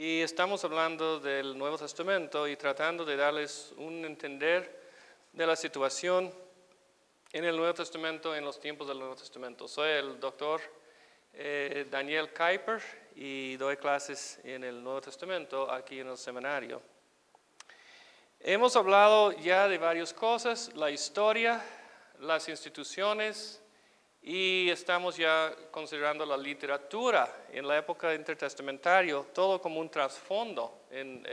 y estamos hablando del Nuevo Testamento y tratando de darles un entender de la situación en el Nuevo Testamento, en los tiempos del Nuevo Testamento. Soy el doctor Daniel Kuyper y doy clases en el Nuevo Testamento aquí en el seminario. Hemos hablado ya de varias cosas, la historia, las instituciones, y estamos ya considerando la literatura en la época intertestamentaria, todo como un trasfondo en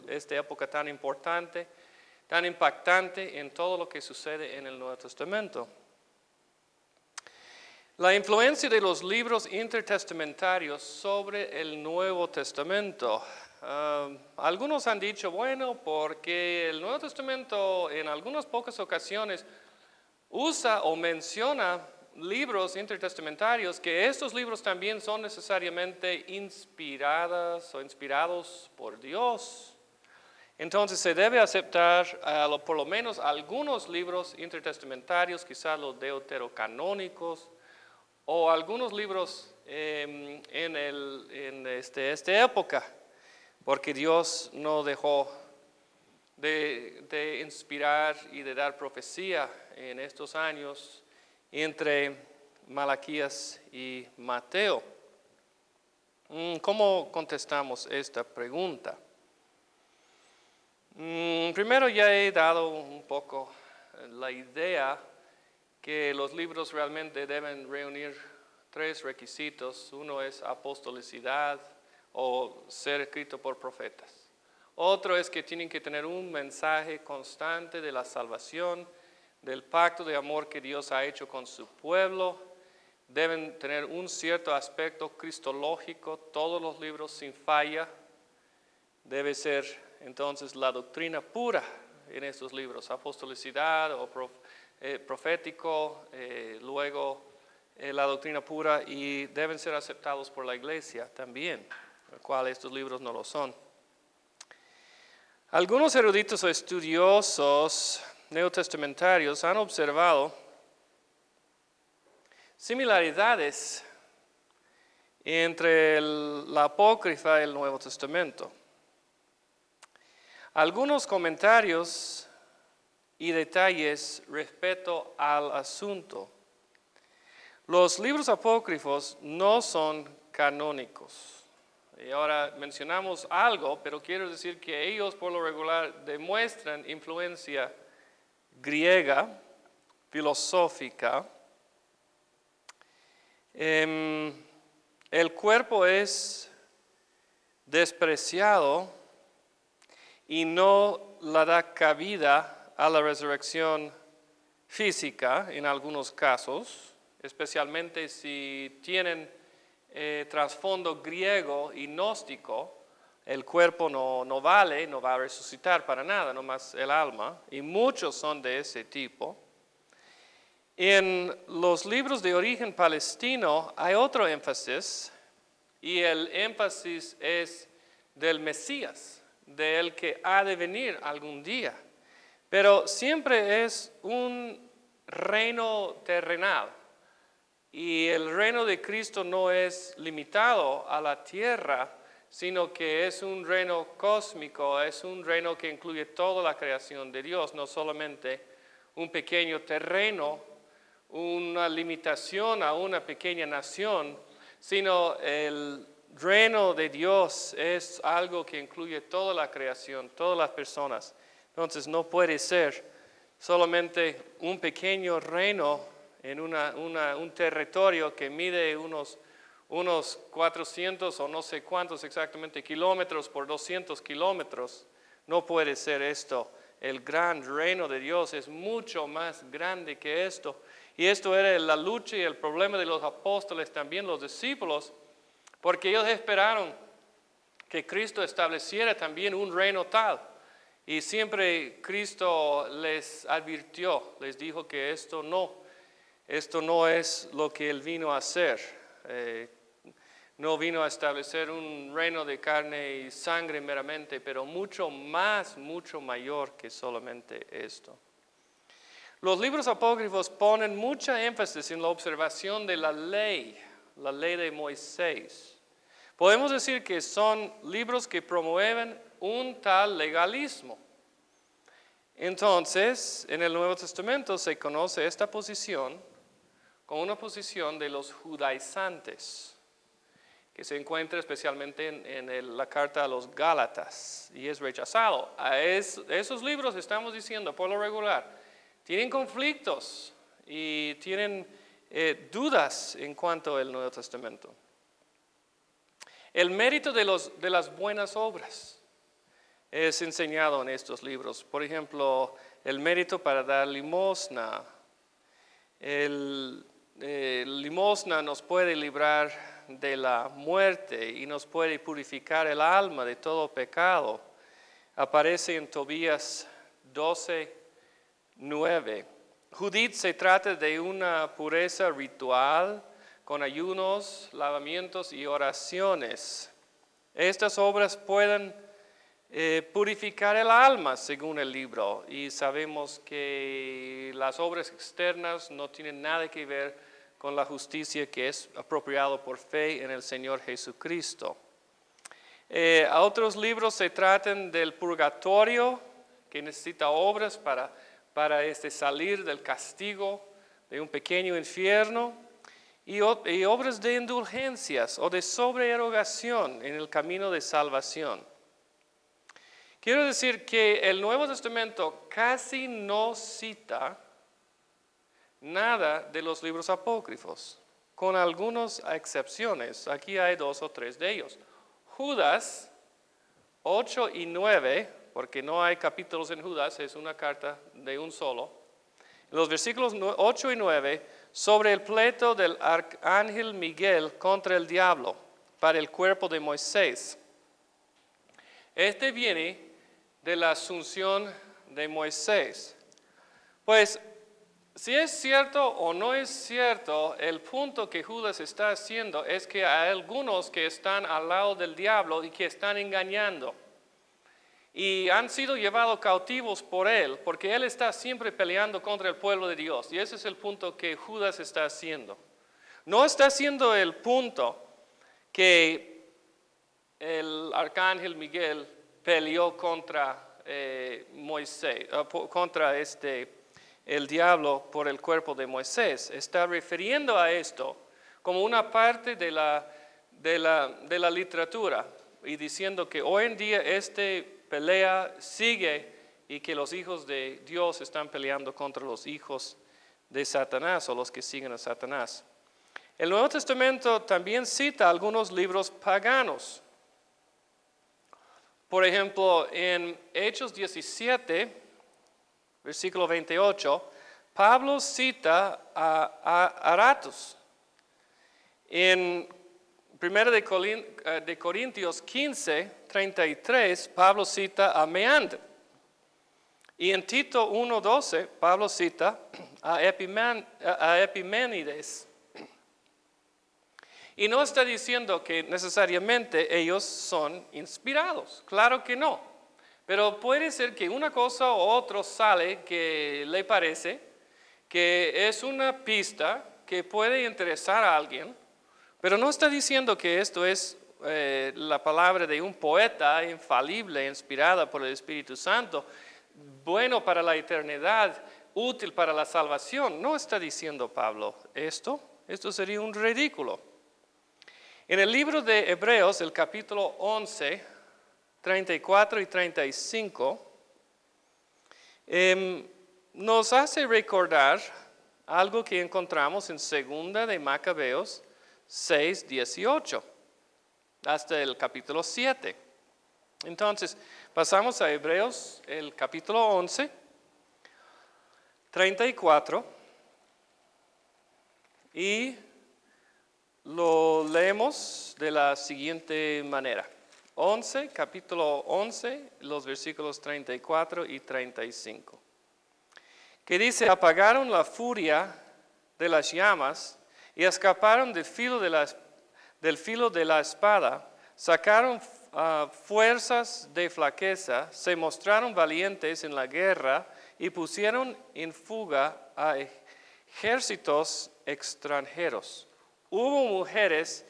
esta época tan importante, tan impactante en todo lo que sucede en el Nuevo Testamento. La influencia de los libros intertestamentarios sobre el Nuevo Testamento. Algunos han dicho, bueno, porque el Nuevo Testamento en algunas pocas ocasiones usa o menciona libros intertestamentarios, que estos libros también son necesariamente inspirados por Dios. Entonces se debe aceptar por lo menos algunos libros intertestamentarios, quizás los deuterocanónicos, o algunos libros en esta época, porque Dios no dejó de inspirar y de dar profecía en estos años entre Malaquías y Mateo. ¿Cómo contestamos esta pregunta? Primero ya he dado un poco la idea que los libros realmente deben reunir tres requisitos. Uno es apostolicidad o ser escrito por profetas. Otro es que tienen que tener un mensaje constante de la salvación, del pacto de amor que Dios ha hecho con su pueblo. Deben tener un cierto aspecto cristológico, todos los libros sin falla. Debe ser entonces la doctrina pura en estos libros, apostolicidad o profético, luego la doctrina pura, y deben ser aceptados por la iglesia también, el cual estos libros no lo son. Algunos eruditos o estudiosos neotestamentarios han observado similaridades entre la apócrifa y el Nuevo Testamento. Algunos comentarios y detalles respecto al asunto. Los libros apócrifos no son canónicos. Y ahora mencionamos algo, pero quiero decir que ellos por lo regular demuestran influencia griega, filosófica. El cuerpo es despreciado y no le da cabida a la resurrección física en algunos casos, especialmente si tienen trasfondo griego y gnóstico. El cuerpo no vale, no va a resucitar para nada, nomás el alma, y muchos son de ese tipo. En los libros de origen palestino hay otro énfasis, y el énfasis es del Mesías, del que ha de venir algún día. Pero siempre es un reino terrenal, y el reino de Cristo no es limitado a la tierra, sino que es un reino cósmico, es un reino que incluye toda la creación de Dios, no solamente un pequeño terreno, una limitación a una pequeña nación, sino el reino de Dios es algo que incluye toda la creación, todas las personas. Entonces no puede ser solamente un pequeño reino en un territorio que mide unos 400 o no sé cuántos exactamente kilómetros por 200 kilómetros. No puede ser esto. El gran reino de Dios es mucho más grande que esto. Y esto era la lucha y el problema de los apóstoles, también los discípulos, porque ellos esperaron que Cristo estableciera también un reino tal. Y siempre Cristo les advirtió, les dijo que esto no es lo que Él vino a hacer. No vino a establecer un reino de carne y sangre meramente, pero mucho más, mucho mayor que solamente esto. Los libros apócrifos ponen mucha énfasis en la observación de la ley de Moisés. Podemos decir que son libros que promueven un tal legalismo. Entonces, en el Nuevo Testamento se conoce esta posición como una posición de los judaizantes, que se encuentra especialmente en la carta a los Gálatas, y es rechazado. Esos libros, estamos diciendo por lo regular, tienen conflictos y tienen dudas en cuanto al Nuevo Testamento. El mérito de las buenas obras es enseñado en estos libros. Por ejemplo, el mérito para dar limosna. Limosna nos puede librar de la muerte y nos puede purificar el alma de todo pecado. Aparece en Tobías 12:9. Judith se trata de una pureza ritual con ayunos, lavamientos y oraciones. Estas obras pueden purificar el alma según el libro, y sabemos que las obras externas no tienen nada que ver con la justicia que es apropiado por fe en el Señor Jesucristo. Otros libros se tratan del purgatorio, que necesita obras para salir del castigo de un pequeño infierno, y obras de indulgencias o de sobreerogación en el camino de salvación. Quiero decir que el Nuevo Testamento casi no cita nada de los libros apócrifos, con algunas excepciones. Aquí hay 2 o 3 de ellos. Judas 8 y 9, porque no hay capítulos en Judas, es una carta de un solo. Los versículos 8 y 9, sobre el pleito del arcángel Miguel contra el diablo para el cuerpo de Moisés. Este viene de la asunción de Moisés. Pues, si es cierto o no es cierto, el punto que Judas está haciendo es que hay algunos que están al lado del diablo y que están engañando. Y han sido llevados cautivos por él, porque él está siempre peleando contra el pueblo de Dios. Y ese es el punto que Judas está haciendo. No está haciendo el punto que el arcángel Miguel peleó contra Moisés, contra el diablo por el cuerpo de Moisés. Está refiriendo a esto como una parte de la literatura, y diciendo que hoy en día pelea sigue, y que los hijos de Dios están peleando contra los hijos de Satanás, o los que siguen a Satanás. El Nuevo Testamento también cita algunos libros paganos. Por ejemplo, en Hechos 17, versículo 28, Pablo cita a Aratus. En 1 de Corintios 15, 33, Pablo cita a Meander. Y en Tito 1:12, Pablo cita a Epiménides. Y no está diciendo que necesariamente ellos son inspirados, claro que no. Pero puede ser que una cosa u otra sale que le parece que es una pista que puede interesar a alguien, pero no está diciendo que esto es la palabra de un poeta infalible, inspirada por el Espíritu Santo, bueno para la eternidad, útil para la salvación. No está diciendo Pablo esto sería un ridículo. En el libro de Hebreos, el capítulo 11, 34 y 35, nos hace recordar algo que encontramos en 2 de Macabeos 6, 18, hasta el capítulo 7. Entonces, pasamos a Hebreos, el capítulo 11, 34, y lo leemos de la siguiente manera. Capítulo 11, los versículos 34 y 35. Que dice: apagaron la furia de las llamas y escaparon del filo de la espada, sacaron fuerzas de flaqueza, se mostraron valientes en la guerra y pusieron en fuga a ejércitos extranjeros. Hubo mujeres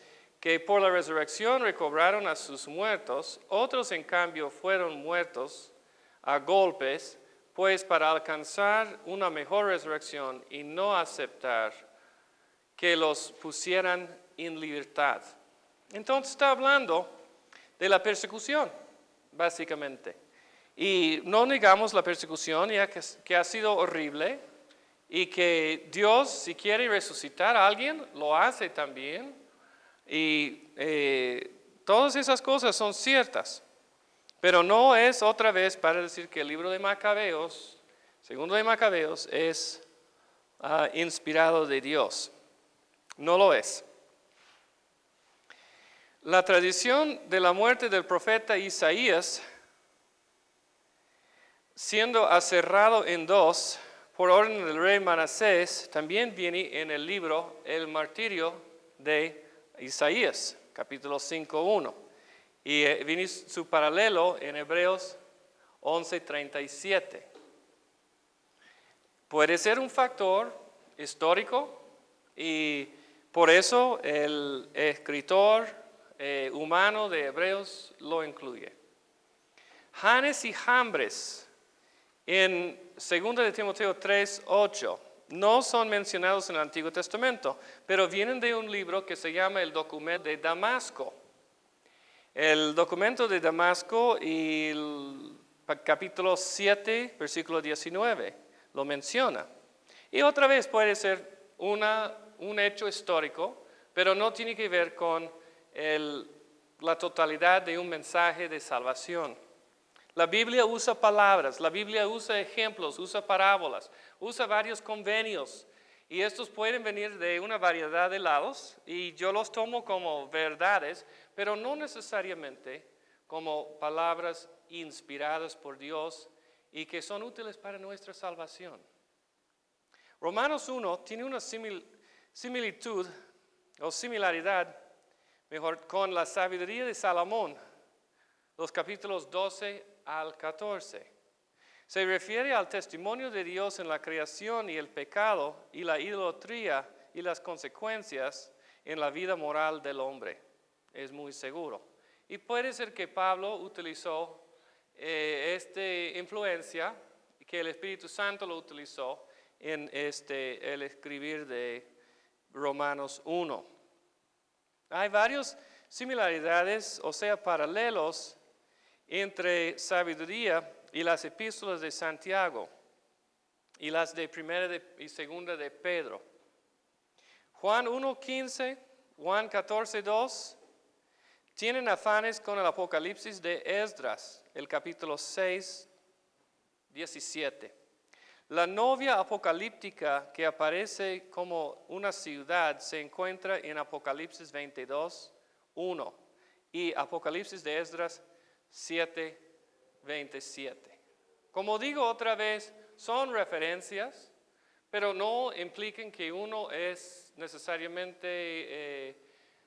que por la resurrección recobraron a sus muertos, otros en cambio fueron muertos a golpes, pues para alcanzar una mejor resurrección y no aceptar que los pusieran en libertad. Entonces está hablando de la persecución, básicamente. Y no negamos la persecución, ya que ha sido horrible, y que Dios, si quiere resucitar a alguien, lo hace también. Y todas esas cosas son ciertas. Pero no es otra vez para decir que el libro de Macabeos, segundo de Macabeos, es inspirado de Dios. No lo es. La tradición de la muerte del profeta Isaías, siendo aserrado en dos por orden del rey Manasés, también viene en el libro El martirio de Isaías, capítulo 5:1. Y viene su paralelo en Hebreos 11:37. Puede ser un factor histórico y por eso el escritor humano de Hebreos lo incluye. Janes y Jambres en 2 de Timoteo 3:8 no son mencionados en el Antiguo Testamento, pero vienen de un libro que se llama el Documento de Damasco. El Documento de Damasco y el capítulo 7, versículo 19, lo menciona. Y otra vez puede ser un hecho histórico, pero no tiene que ver con la totalidad de un mensaje de salvación. La Biblia usa palabras, la Biblia usa ejemplos, usa parábolas, usa varios convenios. Y estos pueden venir de una variedad de lados y yo los tomo como verdades, pero no necesariamente como palabras inspiradas por Dios y que son útiles para nuestra salvación. Romanos 1 tiene una similitud o similaridad, mejor, con la sabiduría de Salomón, los capítulos 12 al 14. Se refiere al testimonio de Dios en la creación y el pecado y la idolatría y las consecuencias en la vida moral del hombre. Es muy seguro. Y puede ser que Pablo utilizó esta influencia, que el Espíritu Santo lo utilizó en el escribir de Romanos 1. Hay varias similaridades, o sea, paralelos entre sabiduría y las epístolas de Santiago y las de primera y segunda de Pedro. Juan 1:15, Juan 14:2 tienen afanes con el Apocalipsis de Esdras, el capítulo 6:17. La novia apocalíptica que aparece como una ciudad se encuentra en Apocalipsis 22:1 y Apocalipsis de Esdras 7:27. Como digo otra vez, son referencias, pero no implican que uno es necesariamente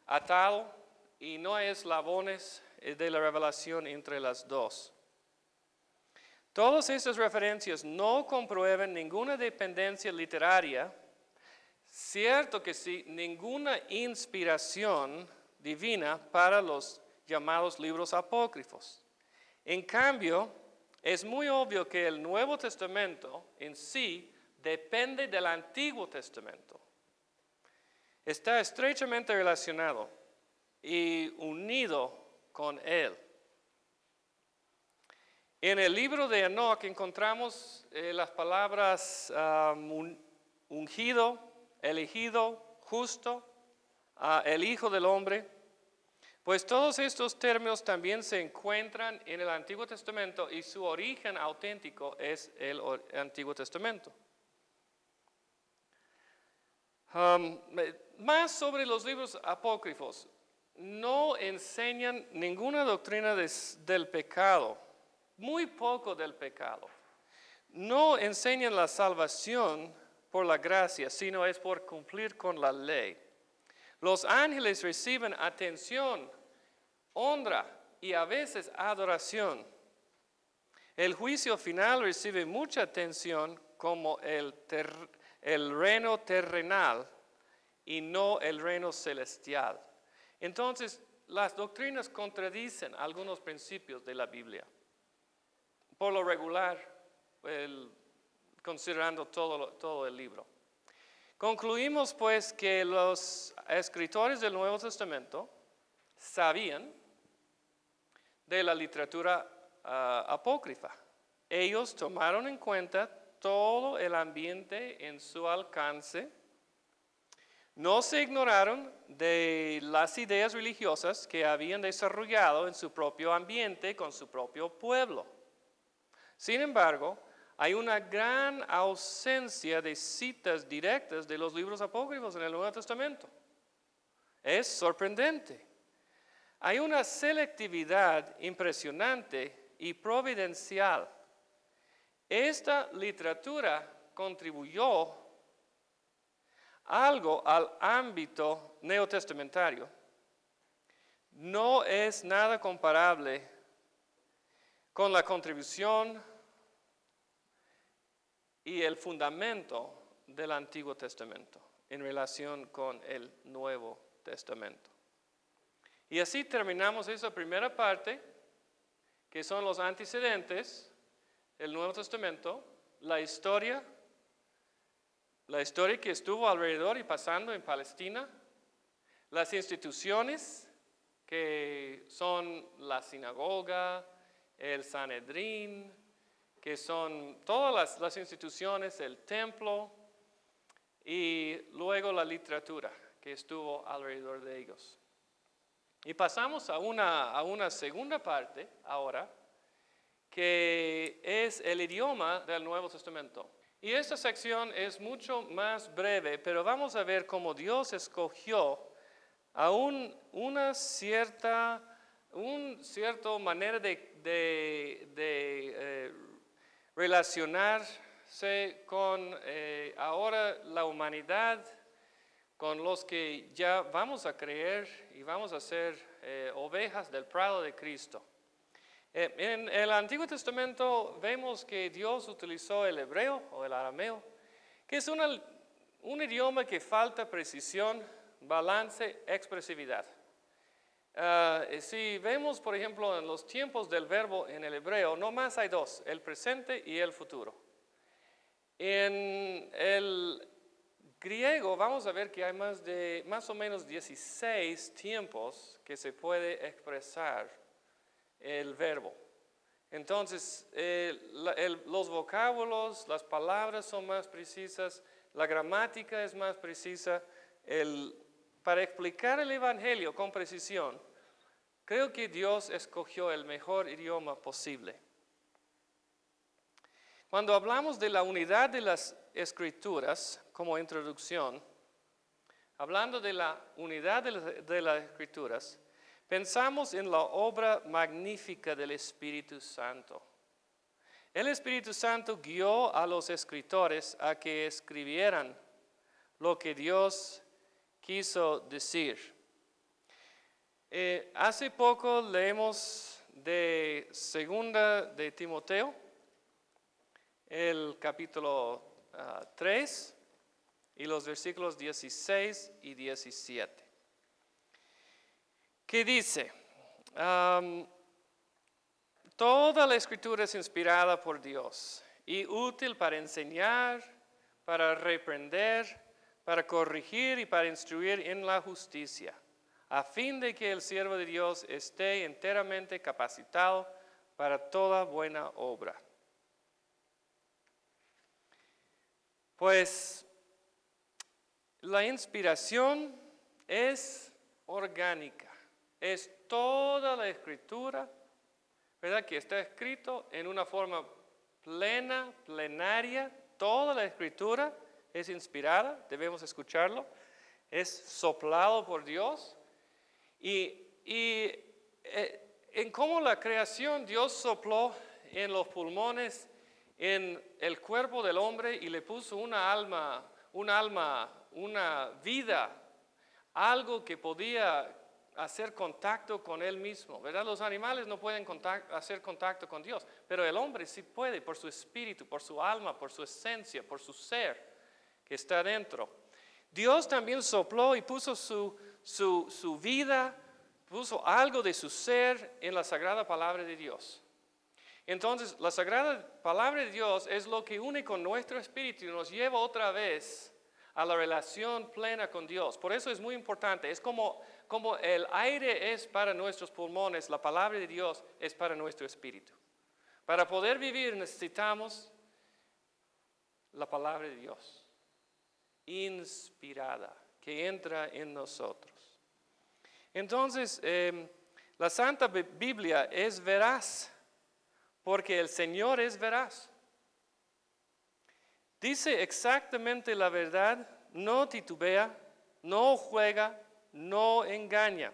atado y no hay eslabones de la revelación entre las dos. Todas estas referencias no comprueban ninguna dependencia literaria, cierto que sí, ninguna inspiración divina para los llamados libros apócrifos. En cambio, es muy obvio que el Nuevo Testamento en sí depende del Antiguo Testamento. Está estrechamente relacionado y unido con él. En el libro de Enoc encontramos las palabras ungido, elegido, justo, el Hijo del Hombre. Pues todos estos términos también se encuentran en el Antiguo Testamento y su origen auténtico es el Antiguo Testamento. Más sobre los libros apócrifos. No enseñan ninguna doctrina del pecado, muy poco del pecado. No enseñan la salvación por la gracia, sino es por cumplir con la ley. Los ángeles reciben atención, honra y a veces adoración. El juicio final recibe mucha atención como el reino terrenal y no el reino celestial. Entonces, las doctrinas contradicen algunos principios de la Biblia. Por lo regular, considerando todo el libro. Concluimos pues que los escritores del Nuevo Testamento sabían de la literatura apócrifa. Ellos tomaron en cuenta todo el ambiente en su alcance. No se ignoraron de las ideas religiosas que habían desarrollado en su propio ambiente con su propio pueblo. Sin embargo, hay una gran ausencia de citas directas de los libros apócrifos en el Nuevo Testamento. Es sorprendente. Hay una selectividad impresionante y providencial. Esta literatura contribuyó algo al ámbito neotestamentario. No es nada comparable con la contribución y el fundamento del Antiguo Testamento en relación con el Nuevo Testamento. Y así terminamos esa primera parte, que son los antecedentes del Nuevo Testamento, la historia que estuvo alrededor y pasando en Palestina, las instituciones que son la sinagoga, el Sanedrín, que son todas las instituciones, el templo, y luego la literatura que estuvo alrededor de ellos. Y pasamos a una segunda parte ahora, que es el idioma del Nuevo Testamento. Y esta sección es mucho más breve, pero vamos a ver cómo Dios escogió a una cierta manera de relacionarse con ahora la humanidad, con los que ya vamos a creer y vamos a ser ovejas del prado de Cristo. En el Antiguo Testamento vemos que Dios utilizó el hebreo o el arameo, que es un idioma que falta precisión, balance, expresividad. Si vemos, por ejemplo, en los tiempos del verbo en el hebreo, no más hay dos, el presente y el futuro. En el griego vamos a ver que hay más o menos 16 tiempos que se puede expresar el verbo. Entonces, los vocábulos, las palabras son más precisas, la gramática es más precisa. Para explicar el Evangelio con precisión, creo que Dios escogió el mejor idioma posible. Cuando hablamos de la unidad de las Escrituras como introducción, hablando de la unidad de las Escrituras, pensamos en la obra magnífica del Espíritu Santo. El Espíritu Santo guió a los escritores a que escribieran lo que Dios quiso decir. Hace poco leemos de segunda de Timoteo, el capítulo 3 y los versículos 16 y 17. ¿Qué dice? Toda la Escritura es inspirada por Dios y útil para enseñar, para reprender, para corregir y para instruir en la justicia, a fin de que el siervo de Dios esté enteramente capacitado para toda buena obra. Pues la inspiración es orgánica, es toda la Escritura, ¿verdad? Que está escrito en una forma plena, plenaria, toda la Escritura es inspirada, debemos escucharlo, es soplado por Dios. Y en cómo la creación Dios sopló en los pulmones, en el cuerpo del hombre y le puso una vida, algo que podía hacer contacto con él mismo, ¿verdad? Los animales no pueden hacer contacto con Dios, pero el hombre sí puede por su espíritu, por su alma, por su esencia, por su ser que está dentro. Dios también sopló y puso su vida, puso algo de su ser en la sagrada palabra de Dios. Entonces, la sagrada palabra de Dios es lo que une con nuestro espíritu y nos lleva otra vez a la relación plena con Dios. Por eso es muy importante. Es como el aire es para nuestros pulmones, la palabra de Dios es para nuestro espíritu. Para poder vivir necesitamos la palabra de Dios, inspirada, que entra en nosotros. Entonces, la Santa Biblia es veraz, porque el Señor es veraz. Dice exactamente la verdad, no titubea, no juega, no engaña.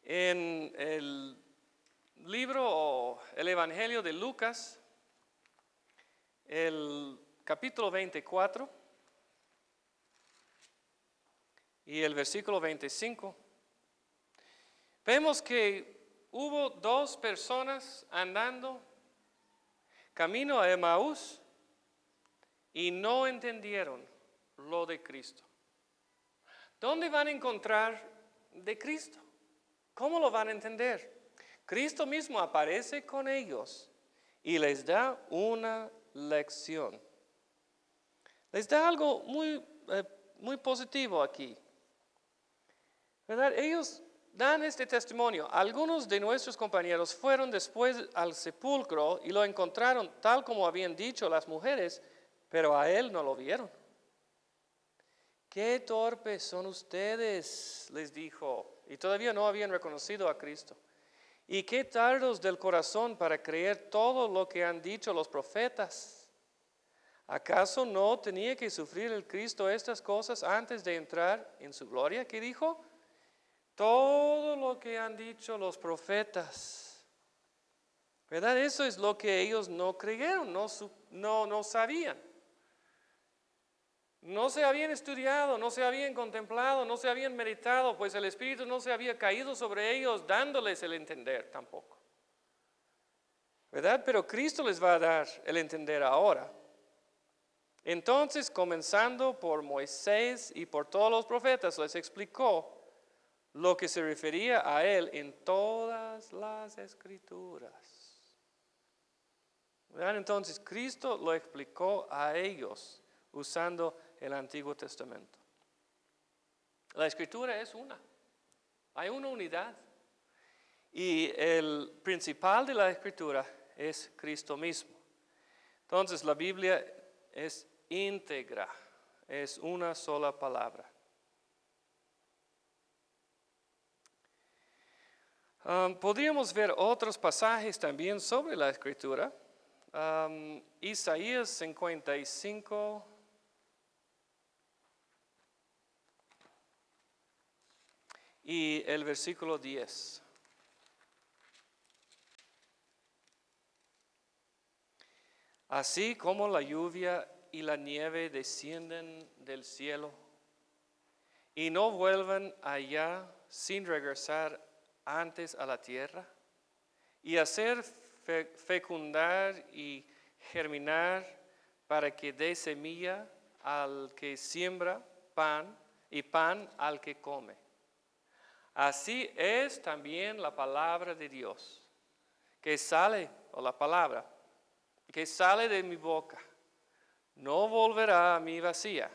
En el libro o el Evangelio de Lucas, el capítulo 24 y el versículo 25, vemos que hubo dos personas andando camino a Emaús y no entendieron lo de Cristo. ¿Dónde van a encontrar de Cristo? ¿Cómo lo van a entender? Cristo mismo aparece con ellos y les da una lección. Les da algo muy positivo aquí, ¿verdad? Ellos dan este testimonio. Algunos de nuestros compañeros fueron después al sepulcro y lo encontraron tal como habían dicho las mujeres, pero a él no lo vieron. ¡Qué torpes son ustedes!, les dijo, y todavía no habían reconocido a Cristo. ¡Y qué tardos del corazón para creer todo lo que han dicho los profetas! ¿Acaso no tenía que sufrir el Cristo estas cosas antes de entrar en su gloria? ¿Qué dijo? Todo lo que han dicho los profetas. ¿Verdad? Eso es lo que ellos no creyeron, no sabían. No se habían estudiado, no se habían contemplado, no se habían meditado, pues el Espíritu no se había caído sobre ellos dándoles el entender tampoco. ¿Verdad? Pero Cristo les va a dar el entender ahora. Entonces, comenzando por Moisés y por todos los profetas, les explicó lo que se refería a él en todas las Escrituras. ¿Verdad? Entonces, Cristo lo explicó a ellos usando el Antiguo Testamento. La Escritura es una. Hay una unidad. Y el principal de la Escritura es Cristo mismo. Entonces, la Biblia es íntegra. Es una sola palabra. Podríamos ver otros pasajes también sobre la Escritura. Isaías 55. Y el versículo 10. Así como la lluvia y la nieve descienden del cielo y no vuelven allá sin regresar antes a la tierra y hacer fecundar y germinar para que dé semilla al que siembra pan y pan al que come. Así es también la palabra de Dios, que sale, o la palabra, que sale de mi boca. No volverá a mí vacía,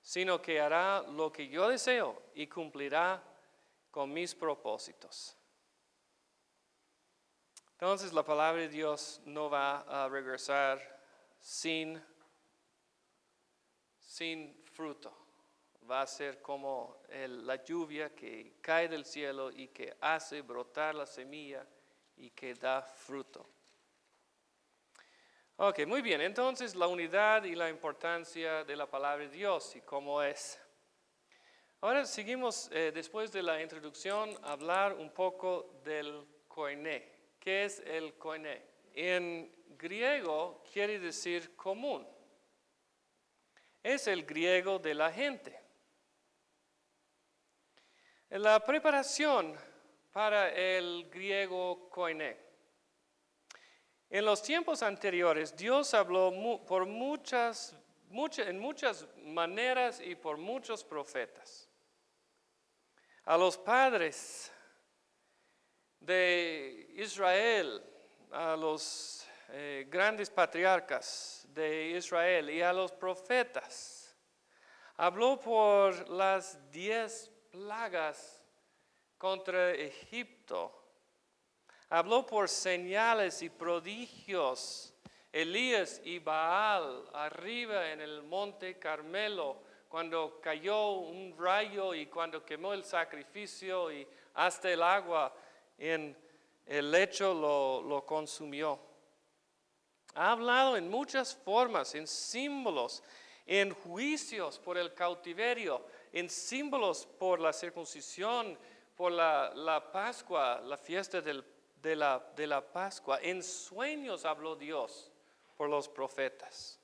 sino que hará lo que yo deseo y cumplirá con mis propósitos. Entonces la palabra de Dios no va a regresar sin fruto. Va a ser como la lluvia que cae del cielo y que hace brotar la semilla y que da fruto. Ok, muy bien. Entonces la unidad y la importancia de la palabra de Dios y cómo es. Ahora seguimos, después de la introducción, a hablar un poco del koiné. ¿Qué es el koiné? En griego quiere decir común. Es el griego de la gente. La preparación para el griego koiné. En los tiempos anteriores, Dios habló por muchas en muchas maneras y por muchos profetas. A los padres de Israel, a los grandes patriarcas de Israel y a los profetas, habló por las 10 plagas contra Egipto. Habló por señales y prodigios. Elías y Baal arriba en el monte Carmelo, cuando cayó un rayo y cuando quemó el sacrificio y hasta el agua en el lecho lo consumió. Ha hablado en muchas formas, en símbolos, en juicios por el cautiverio, en símbolos por la circuncisión, por la Pascua, la fiesta de la Pascua. En sueños habló Dios por los profetas.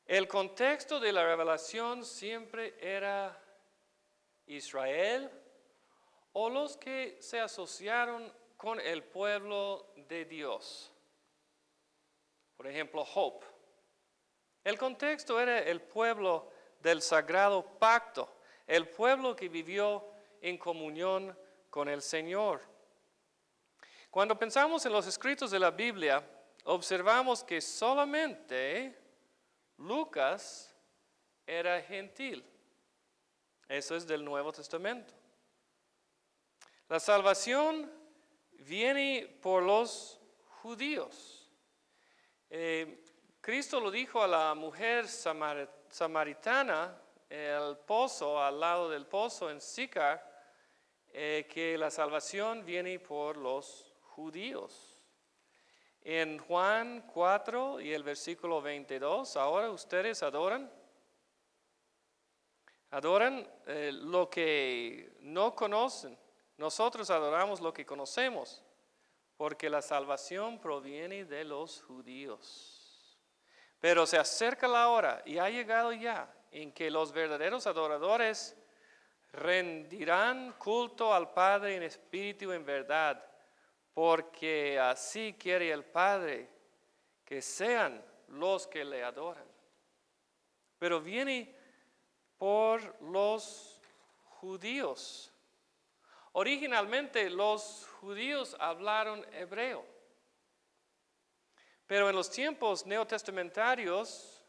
El contexto de la revelación siempre era Israel o los que se asociaron con el pueblo de Dios. Por ejemplo, Job. El contexto era el pueblo del sagrado pacto, el pueblo que vivió en comunión con el Señor. Cuando pensamos en los escritos de la Biblia, observamos que solamente Lucas era gentil. Eso es del Nuevo Testamento. La salvación viene por los judíos. Cristo lo dijo a la mujer samaritana, el pozo, al lado del pozo en Sicar, que la salvación viene por los judíos. En Juan 4 y el versículo 22, ahora ustedes adoran lo que no conocen. Nosotros adoramos lo que conocemos, porque la salvación proviene de los judíos. Pero se acerca la hora y ha llegado ya en que los verdaderos adoradores rendirán culto al Padre en espíritu y en verdad, porque así quiere el Padre que sean los que le adoran. Pero viene por los judíos. Originalmente los judíos hablaron hebreo, pero en los tiempos neotestamentarios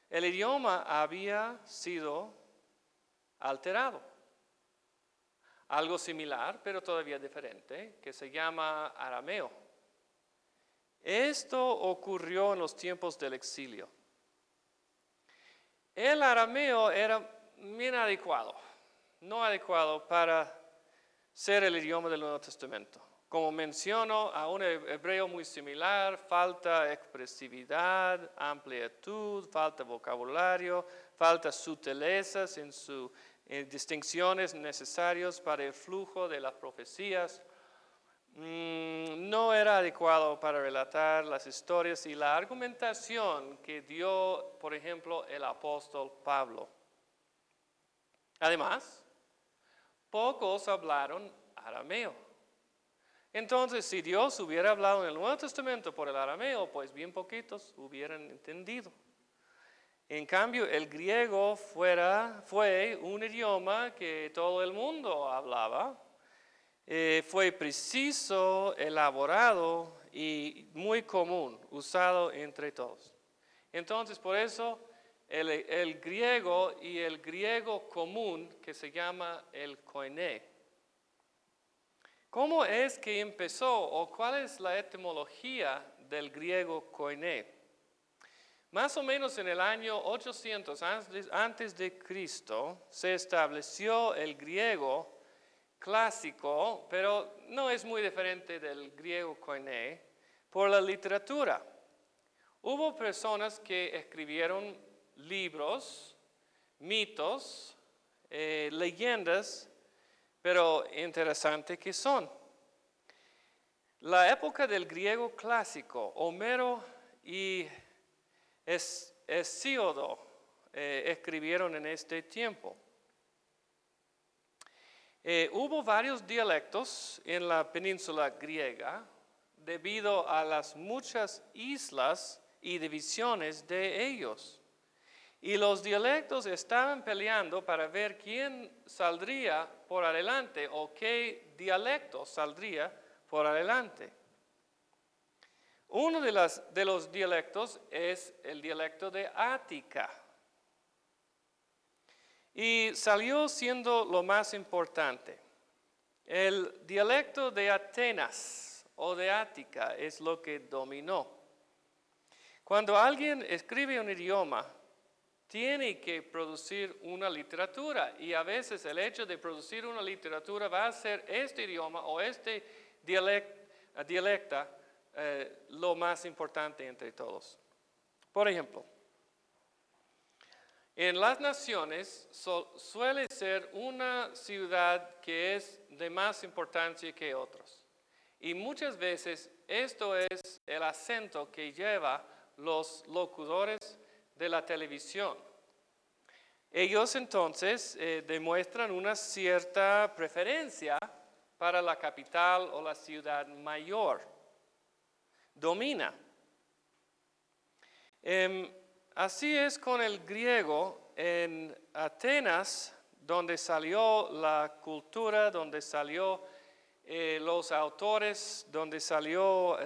el idioma había sido alterado. Algo similar, pero todavía diferente, que se llama arameo. Esto ocurrió en los tiempos del exilio. El arameo era inadecuado, no adecuado para ser el idioma del Nuevo Testamento. Como menciono, a un hebreo muy similar, falta expresividad, amplitud, falta vocabulario, falta sutilezas en sus distinciones necesarias para el flujo de las profecías. No era adecuado para relatar las historias y la argumentación que dio, por ejemplo, el apóstol Pablo. Además, pocos hablaron arameo. Entonces, si Dios hubiera hablado en el Nuevo Testamento por el arameo, pues bien poquitos hubieran entendido. En cambio, el griego fue un idioma que todo el mundo hablaba. Fue preciso, elaborado y muy común, usado entre todos. Entonces, por eso, el griego y el griego común, que se llama el koiné. ¿Cómo es que empezó o cuál es la etimología del griego koiné? Más o menos en el año 800 antes de Cristo se estableció el griego clásico, pero no es muy diferente del griego koiné, por la literatura. Hubo personas que escribieron libros, mitos, leyendas, pero interesante que son. La época del griego clásico, Homero y Hesíodo escribieron en este tiempo. Hubo varios dialectos en la península griega debido a las muchas islas y divisiones de ellos. Y los dialectos estaban peleando para ver quién saldría por adelante o qué dialecto saldría por adelante. Uno de los dialectos es el dialecto de Ática. Y salió siendo lo más importante. El dialecto de Atenas o de Ática es lo que dominó. Cuando alguien escribe un idioma, tiene que producir una literatura y a veces el hecho de producir una literatura va a hacer este idioma o este dialecta lo más importante entre todos. Por ejemplo, en las naciones suele ser una ciudad que es de más importancia que otros. Y muchas veces esto es el acento que lleva los locutores de la televisión. Ellos entonces demuestran una cierta preferencia para la capital o la ciudad mayor. Domina. Así es con el griego en Atenas, donde salió la cultura, donde salió los autores, donde salió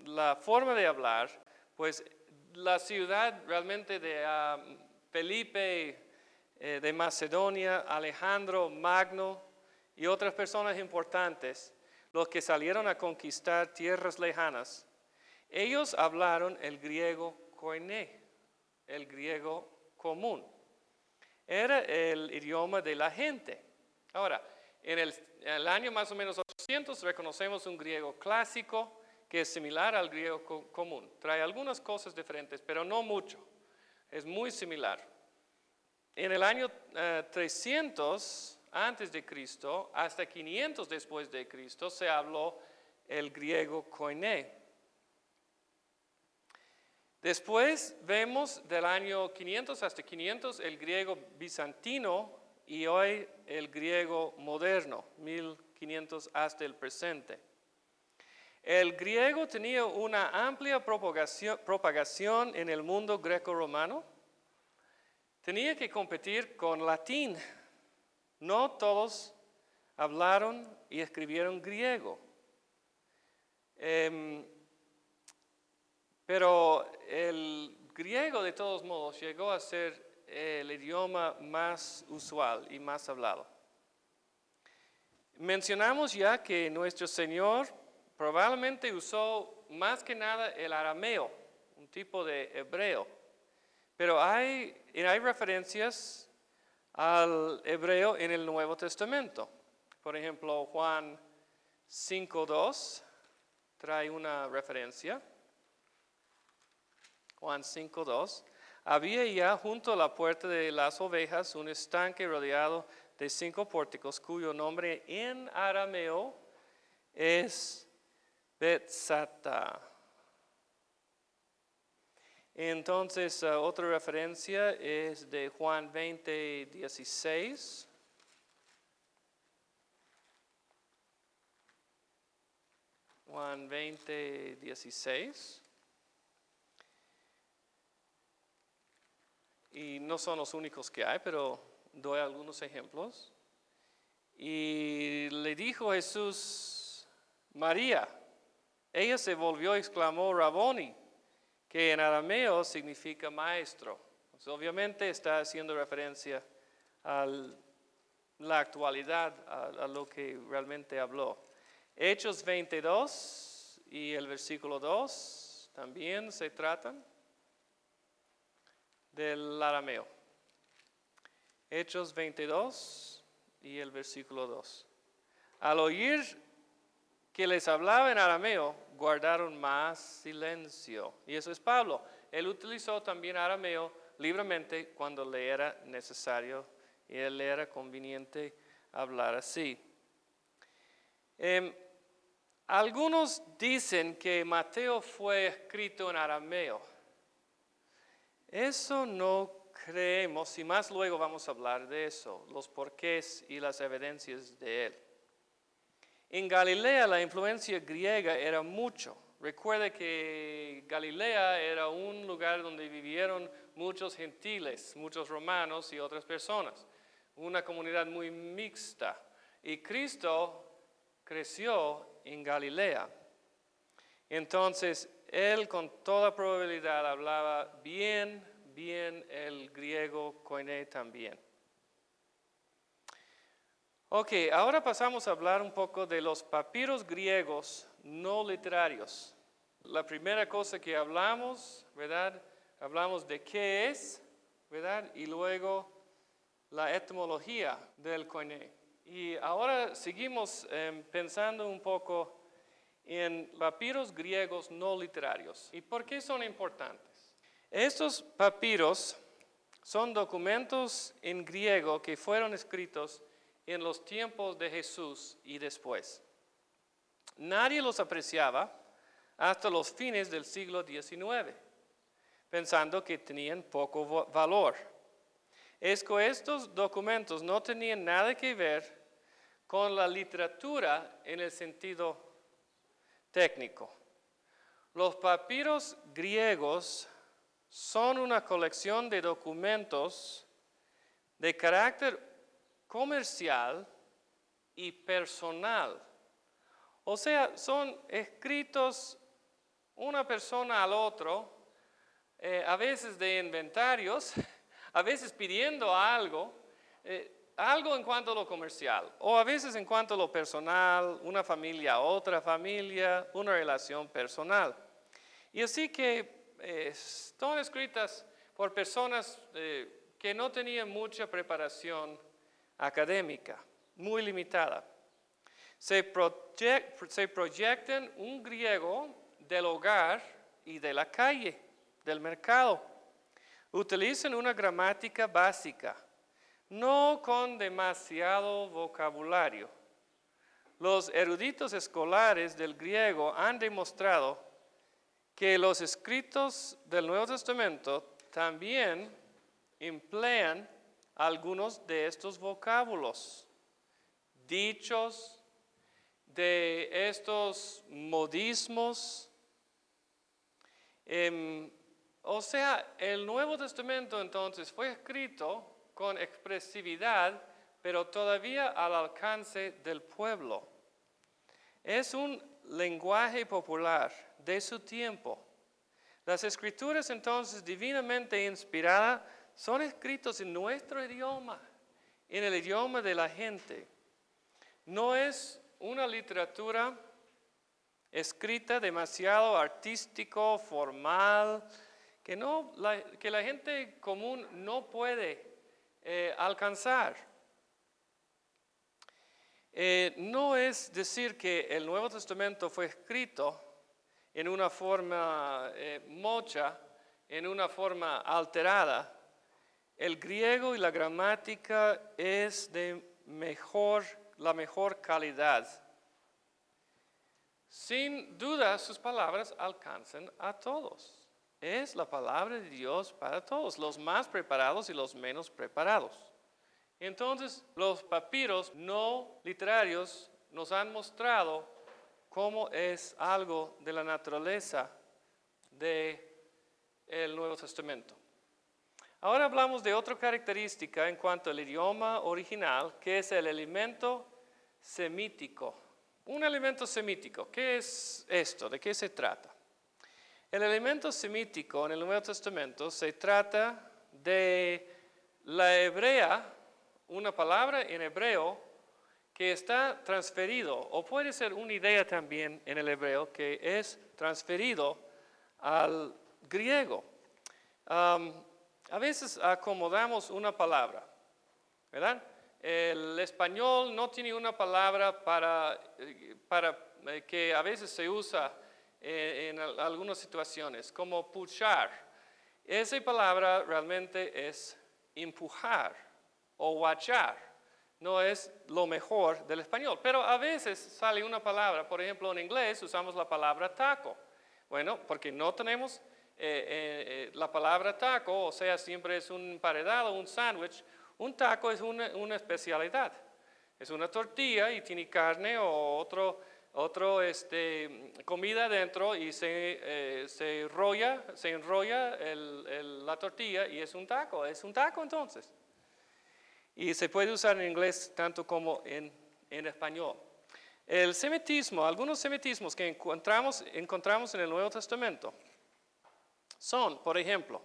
la forma de hablar, pues la ciudad realmente de Felipe de Macedonia, Alejandro Magno y otras personas importantes, los que salieron a conquistar tierras lejanas, ellos hablaron el griego koiné, el griego común. Era el idioma de la gente. Ahora, en el año más o menos 800 reconocemos un griego clásico que es similar al griego común. Trae algunas cosas diferentes, pero no mucho. Es muy similar. En el año 300 antes de Cristo hasta 500 después de Cristo se habló el griego koiné. Después vemos del año 500 hasta 500 el griego bizantino y hoy el griego moderno, 1500 hasta el presente. El griego tenía una amplia propagación en el mundo greco-romano. Tenía que competir con latín. No todos hablaron y escribieron griego. Pero el griego de todos modos llegó a ser el idioma más usual y más hablado. Mencionamos ya que nuestro Señor probablemente usó más que nada el arameo, un tipo de hebreo. Pero hay referencias al hebreo en el Nuevo Testamento. Por ejemplo, Juan 5:2 trae una referencia. Juan 5:2. Había ya junto a la puerta de las ovejas un estanque rodeado de 5 pórticos, cuyo nombre en arameo es Betzata. Entonces, otra referencia es de Juan 20:16. Juan 20:16. Y no son los únicos que hay, pero doy algunos ejemplos. Y le dijo Jesús, María. Ella se volvió y exclamó, Raboni, que en arameo significa maestro. Pues obviamente está haciendo referencia a la actualidad, a lo que realmente habló. Hechos 22 y el versículo 2 también se tratan del arameo. Hechos 22 y el versículo 2. Al oír que les hablaba en arameo, guardaron más silencio. Y eso es Pablo. Él utilizó también arameo libremente cuando le era necesario y él le era conveniente hablar así. Algunos dicen que Mateo fue escrito en arameo. Eso no creemos, y más luego vamos a hablar de eso, los porqués y las evidencias de él. En Galilea la influencia griega era mucho. Recuerde que Galilea era un lugar donde vivieron muchos gentiles, muchos romanos y otras personas. Una comunidad muy mixta. Y Cristo creció en Galilea. Entonces, él con toda probabilidad hablaba bien el griego koiné también. Ok, ahora pasamos a hablar un poco de los papiros griegos no literarios. La primera cosa que hablamos, ¿verdad? Hablamos de qué es, ¿verdad? Y luego la etimología del koiné. Y ahora seguimos pensando un poco en papiros griegos no literarios. ¿Y por qué son importantes? Estos papiros son documentos en griego que fueron escritos en los tiempos de Jesús y después. Nadie los apreciaba hasta los fines del siglo XIX, pensando que tenían poco valor. Es que estos documentos no tenían nada que ver con la literatura en el sentido técnico. Los papiros griegos son una colección de documentos de carácter comercial y personal. O sea, son escritos una persona al otro, a veces de inventarios, a veces pidiendo algo en cuanto a lo comercial, o a veces en cuanto a lo personal, una familia a otra familia, una relación personal. Y así que son escritas por personas que no tenían mucha preparación académica, muy limitada. Se proyectan un griego del hogar y de la calle, del mercado. Utilizan una gramática básica, no con demasiado vocabulario. Los eruditos escolares del griego han demostrado que los escritos del Nuevo Testamento también emplean algunos de estos vocábulos, dichos, de estos modismos. O sea, el Nuevo Testamento entonces fue escrito con expresividad, pero todavía al alcance del pueblo. Es un lenguaje popular de su tiempo. Las escrituras entonces divinamente inspiradas son escritos en nuestro idioma, en el idioma de la gente. No es una literatura escrita demasiado artístico, formal, que la gente común no puede alcanzar. No es decir que el Nuevo Testamento fue escrito en una forma mocha, en una forma alterada. El griego y la gramática es de la mejor calidad. Sin duda sus palabras alcanzan a todos. Es la palabra de Dios para todos, los más preparados y los menos preparados. Entonces, los papiros no literarios nos han mostrado cómo es algo de la naturaleza del Nuevo Testamento. Ahora hablamos de otra característica en cuanto al idioma original, que es el elemento semítico. Un elemento semítico, ¿qué es esto? ¿De qué se trata? El elemento semítico en el Nuevo Testamento se trata de la hebrea, una palabra en hebreo que está transferido, o puede ser una idea también en el hebreo que es transferido al griego. A veces acomodamos una palabra, ¿verdad? El español no tiene una palabra para que a veces se usa en algunas situaciones, como puchar. Esa palabra realmente es empujar o guachar. No es lo mejor del español, pero a veces sale una palabra, por ejemplo en inglés usamos la palabra taco. Bueno, porque no tenemos la palabra taco, o sea, siempre es un emparedado, un sándwich. Un taco es una especialidad. Es una tortilla y tiene carne o otro otro comida adentro y se enrolla la tortilla y es un taco entonces. Y se puede usar en inglés tanto como en español. El semitismo, algunos semitismos que encontramos en el Nuevo Testamento son, por ejemplo,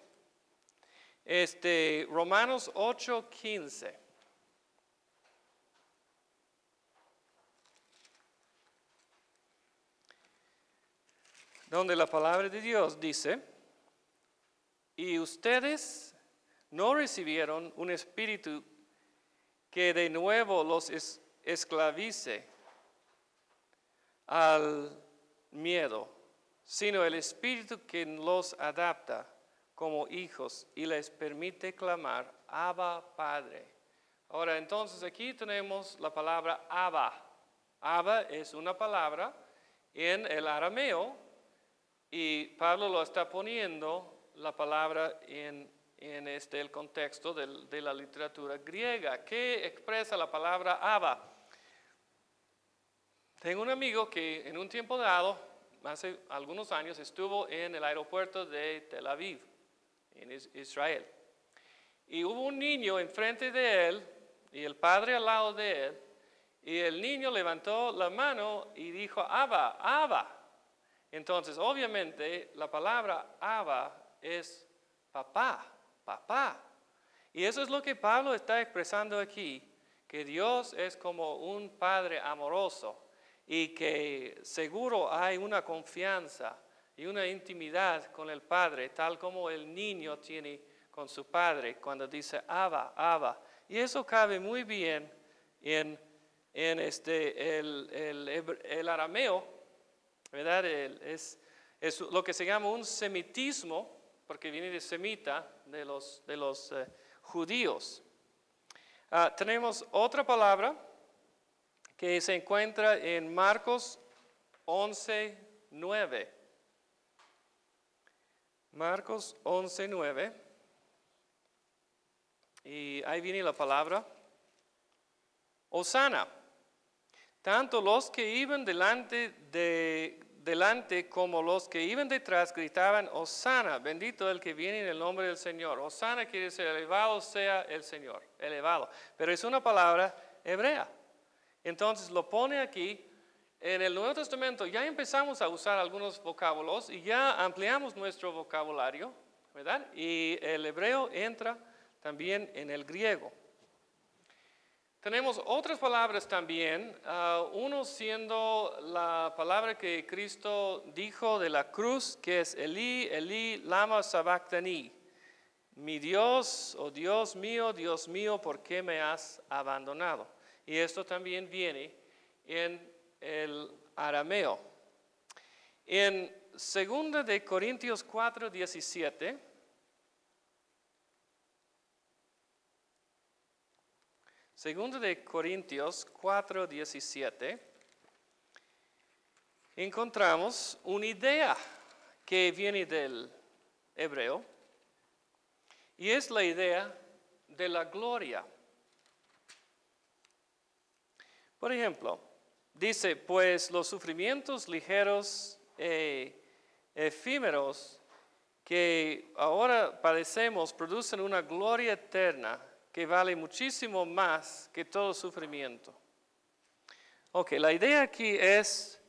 Romanos 8:15. Donde la palabra de Dios dice, y ustedes no recibieron un espíritu que de nuevo los esclavice al miedo, sino el espíritu que los adapta como hijos y les permite clamar, Abba, Padre. Ahora, entonces aquí tenemos la palabra Abba. Abba es una palabra en el arameo, y Pablo lo está poniendo la palabra en el contexto de la literatura griega. ¿Qué expresa la palabra Abba? Tengo un amigo que en un tiempo dado, hace algunos años, estuvo en el aeropuerto de Tel Aviv, en Israel. Y hubo un niño enfrente de él y el padre al lado de él. Y el niño levantó la mano y dijo, Abba, Abba. Entonces, obviamente, la palabra Abba es papá, papá. Y eso es lo que Pablo está expresando aquí, que Dios es como un padre amoroso y que seguro hay una confianza y una intimidad con el padre, tal como el niño tiene con su padre cuando dice Abba, Abba. Y eso cabe muy bien en el arameo, ¿verdad? Es lo que se llama un semitismo, porque viene de semita, de los judíos. Tenemos otra palabra que se encuentra en Marcos 11:9. Marcos 11:9. Y ahí viene la palabra Hosana. Tanto los que iban delante como los que iban detrás gritaban, Hosana, bendito el que viene en el nombre del Señor. Hosana quiere decir elevado sea el Señor, elevado. Pero es una palabra hebrea. Entonces lo pone aquí. En el Nuevo Testamento ya empezamos a usar algunos vocábulos y ya ampliamos nuestro vocabulario, ¿verdad? Y el hebreo entra también en el griego. Tenemos otras palabras también, uno siendo la palabra que Cristo dijo de la cruz, que es Elí, Elí, lama sabactani. Mi Dios, oh Dios mío, ¿por qué me has abandonado? Y esto también viene en el arameo. En 2 de Corintios 4:17, Segundo de Corintios 4:17, encontramos una idea que viene del hebreo y es la idea de la gloria. Por ejemplo, dice, pues los sufrimientos ligeros e efímeros que ahora padecemos producen una gloria eterna que vale muchísimo más que todo sufrimiento. Ok, la idea aquí es,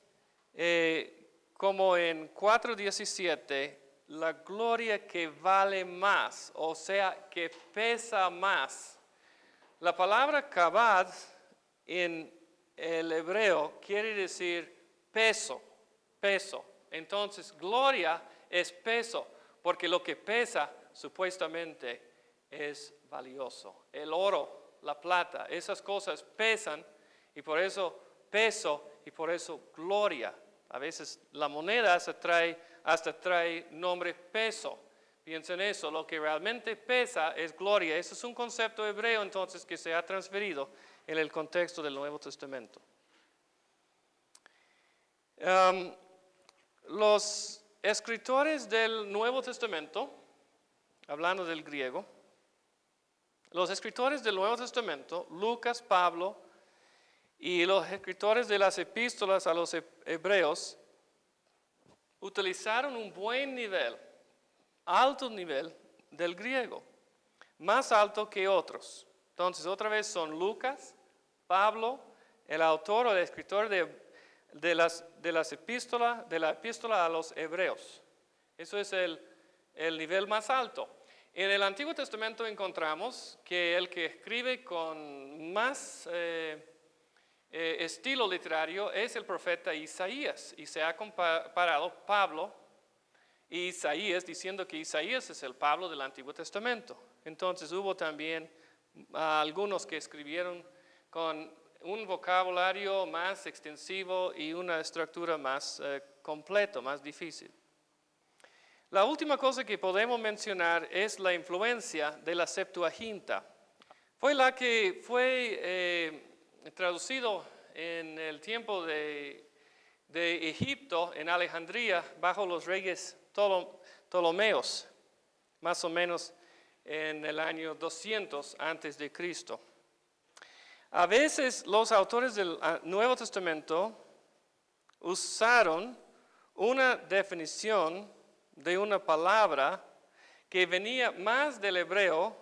como en 4:17, la gloria que vale más, o sea, que pesa más. La palabra kabad en el hebreo quiere decir peso, peso. Entonces, gloria es peso, porque lo que pesa supuestamente es valioso. El oro, la plata, esas cosas pesan y por eso peso y por eso gloria. A veces la moneda hasta trae nombre peso. Piensen eso, lo que realmente pesa es gloria. Ese es un concepto hebreo entonces que se ha transferido en el contexto del Nuevo Testamento. Los escritores del Nuevo Testamento, hablando del griego, los escritores del Nuevo Testamento, Lucas, Pablo Y los escritores de las epístolas a los hebreos utilizaron un buen nivel, alto nivel del griego, más alto que otros. Entonces, otra vez son Lucas, Pablo, el autor o el escritor de la epístola a los hebreos. Eso es el nivel más alto. En el Antiguo Testamento encontramos que el que escribe con más estilo literario es el profeta Isaías, y se ha comparado Pablo y Isaías diciendo que Isaías es el Pablo del Antiguo Testamento. Entonces hubo también algunos que escribieron con un vocabulario más extensivo y una estructura más completa, más difícil. La última cosa que podemos mencionar es la influencia de la Septuaginta. Fue la que fue traducido en el tiempo de Egipto, en Alejandría, bajo los reyes Ptolomeos, más o menos en el año 200 antes de Cristo. A veces los autores del Nuevo Testamento usaron una definición de una palabra que venía más del hebreo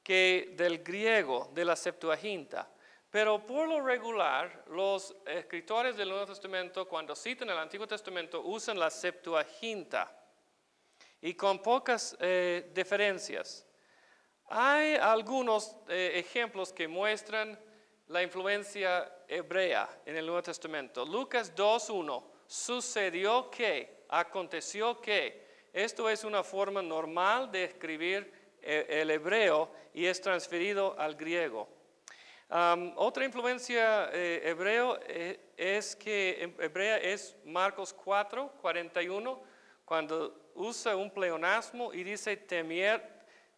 que del griego, de la Septuaginta. Pero por lo regular, los escritores del Nuevo Testamento, cuando citan el Antiguo Testamento, usan la Septuaginta y con pocas diferencias. Hay algunos ejemplos que muestran la influencia hebrea en el Nuevo Testamento. Lucas 2:1, sucedió que, aconteció que. Esto es una forma normal de escribir el hebreo y es transferido al griego. Otra influencia hebrea es Marcos 4:41, cuando usa un pleonasmo y dice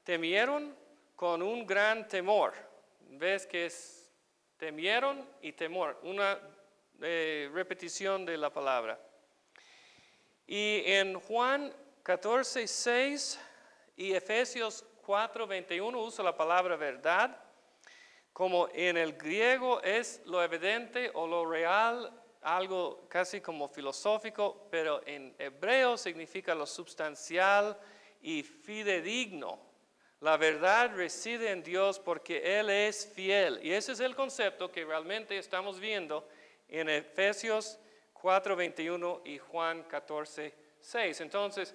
temieron con un gran temor. ¿Ves que es temieron y temor? Una repetición de la palabra. Y en Juan 14:6 y Efesios 4:21 usa la palabra verdad, como en el griego es lo evidente o lo real, algo casi como filosófico, pero en hebreo significa lo substancial y fidedigno. La verdad reside en Dios porque Él es fiel. Y ese es el concepto que realmente estamos viendo en Efesios 4:21 y Juan 14:6. Entonces,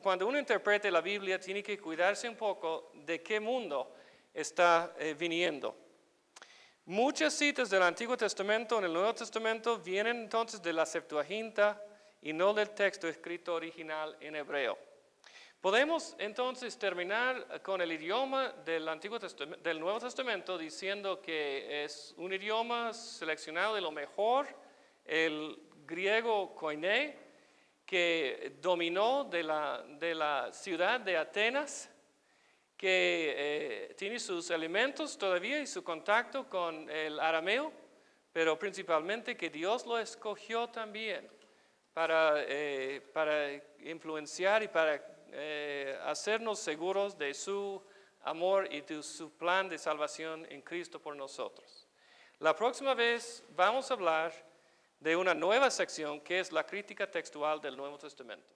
cuando uno interprete la Biblia, tiene que cuidarse un poco de qué mundo está viniendo. Muchas citas del Antiguo Testamento en el Nuevo Testamento vienen entonces de la Septuaginta y no del texto escrito original en hebreo. Podemos entonces terminar con el idioma del Nuevo Testamento diciendo que es un idioma seleccionado de lo mejor, el griego koiné, que dominó de la ciudad de Atenas, que tiene sus elementos todavía y su contacto con el arameo, pero principalmente que Dios lo escogió también para influenciar y para hacernos seguros de su amor y de su plan de salvación en Cristo por nosotros. La próxima vez vamos a hablar de una nueva sección que es la crítica textual del Nuevo Testamento.